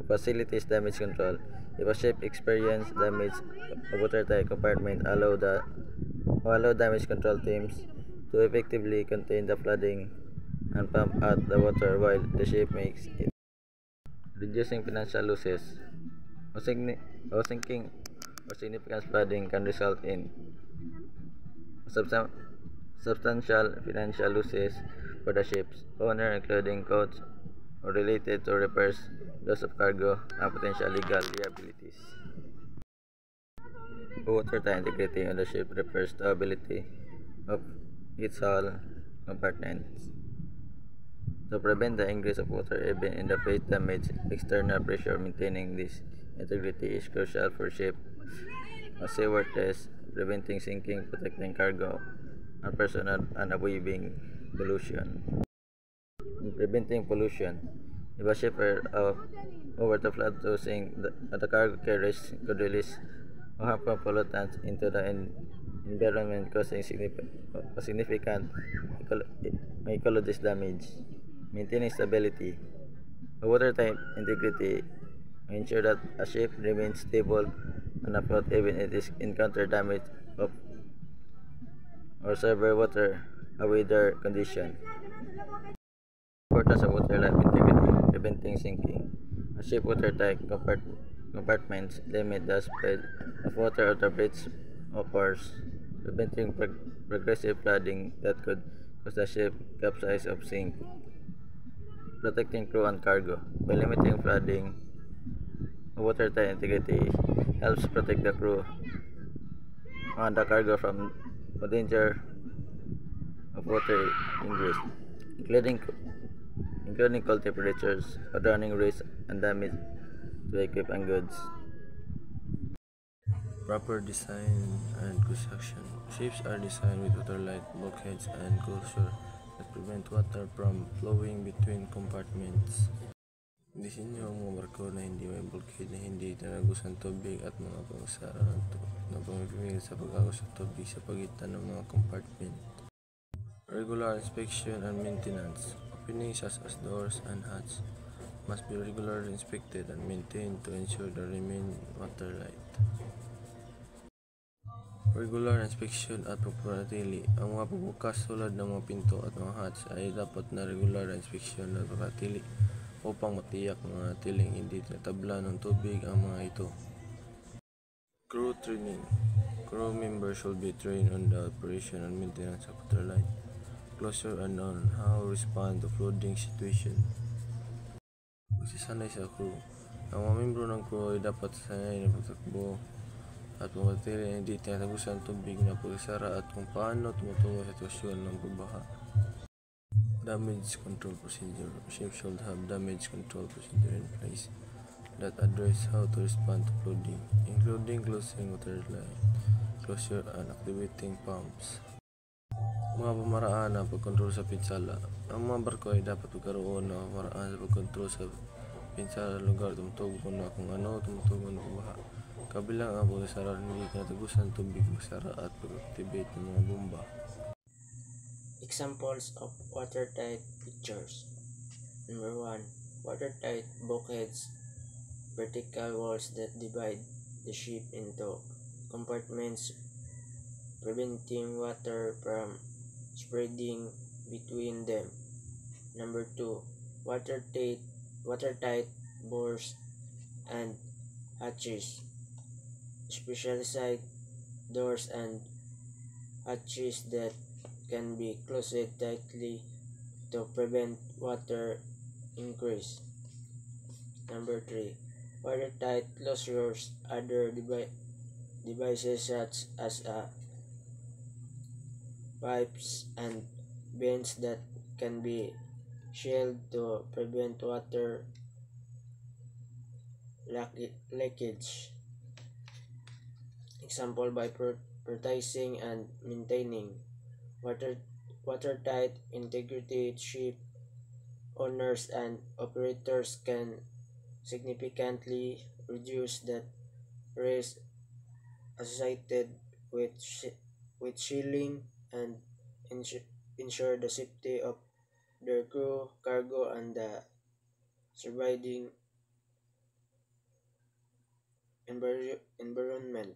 Facilities damage control. If a ship experiences damage of watertight compartment, allow damage control teams to effectively contain the flooding and pump out the water while the ship makes it. Reducing financial losses. Sinking or significant flooding can result in substan- substantial financial losses for the ship's owner, including costs related to repairs, loss of cargo, and potential legal liabilities. Watertight integrity on the ship refers to ability of its hull compartments to prevent the ingress of water even in the face damage. External pressure maintaining this integrity is crucial for ship seaworthiness, preventing sinking, protecting cargo and personnel, and avoiding pollution. Preventing pollution. If a ship were over the flood to sink, the cargo carriers could release harmful pollutants into the environment, causing significant ecological damage. Maintaining stability. Watertight integrity ensure that a ship remains stable and afloat even if it encounters damage of or severe weather condition. Importance of water life integrity, preventing sinking. A ship watertight compartments limit the spread of water out of its occurs, preventing progressive flooding that could cause the ship capsize or sink. Protecting crew and cargo. By limiting flooding, watertight integrity helps protect the crew and the cargo from the danger of water ingress, including including cold temperatures, running risks, and damage to equipment and goods. Proper design and construction. Ships are designed with watertight bulkheads and closure that prevent water from flowing between compartments. Disenyo ang mga barko na hindi may bulkhead na hindi tinagusan tubig at mga pangsara na pumipigil sa pag-agos ng tubig sa pagitan ng mga compartment. Regular inspection and maintenance. Openings such as doors and hatches must be regularly inspected and maintained to ensure they remain watertight. Regular inspection at pagpanatili. Ang mga pagbukas tulad ng mga pinto at mga hatch ay dapat na regular inspection at pagpanatili upang matiyak na manatiling hindi tinatabla ng tubig ang mga ito. Crew training. Crew members should be trained on the operation and maintenance of waterline closure and on how to respond to flooding situation. Magsasanay sa crew. Ang mga membro ng crew ay dapat sanay na pagtakbo at mamatili na hindi tinatagusan ng tubig na pagsara at kung paano tumutungo sa sitwasyon ng pagbaha. Damage control procedure. Ships should have damage control procedure in place that address how to respond to flooding, including closing waterline closure and activating pumps. Mga pamaraan ng pagkontrol sa pinsala. Ang mga barko ay dapat magkaroon ng pamaraan sa pagkontrol sa pinsala ng lugar tumutugon na kung ano tumutugon ng pagbaha. Kabilang ang pagsasara hindi tinatagusan tubig, magsara at pag-activate ng mga bomba. Examples of watertight features. Number 1. Watertight bulkheads, vertical walls that divide the ship into compartments, preventing water from spreading between them. Number 2. Watertight doors and hatches, specialized doors and hatches that can be closed tightly to prevent water ingress. Number 3. Watertight closures. Other devices such as pipes and vents that can be sealed to prevent water leakage. Example by prioritizing and maintaining watertight integrity. Ship owners and operators can significantly reduce the risk associated with sealing and ensure the safety of their crew, cargo, and the surviving environment.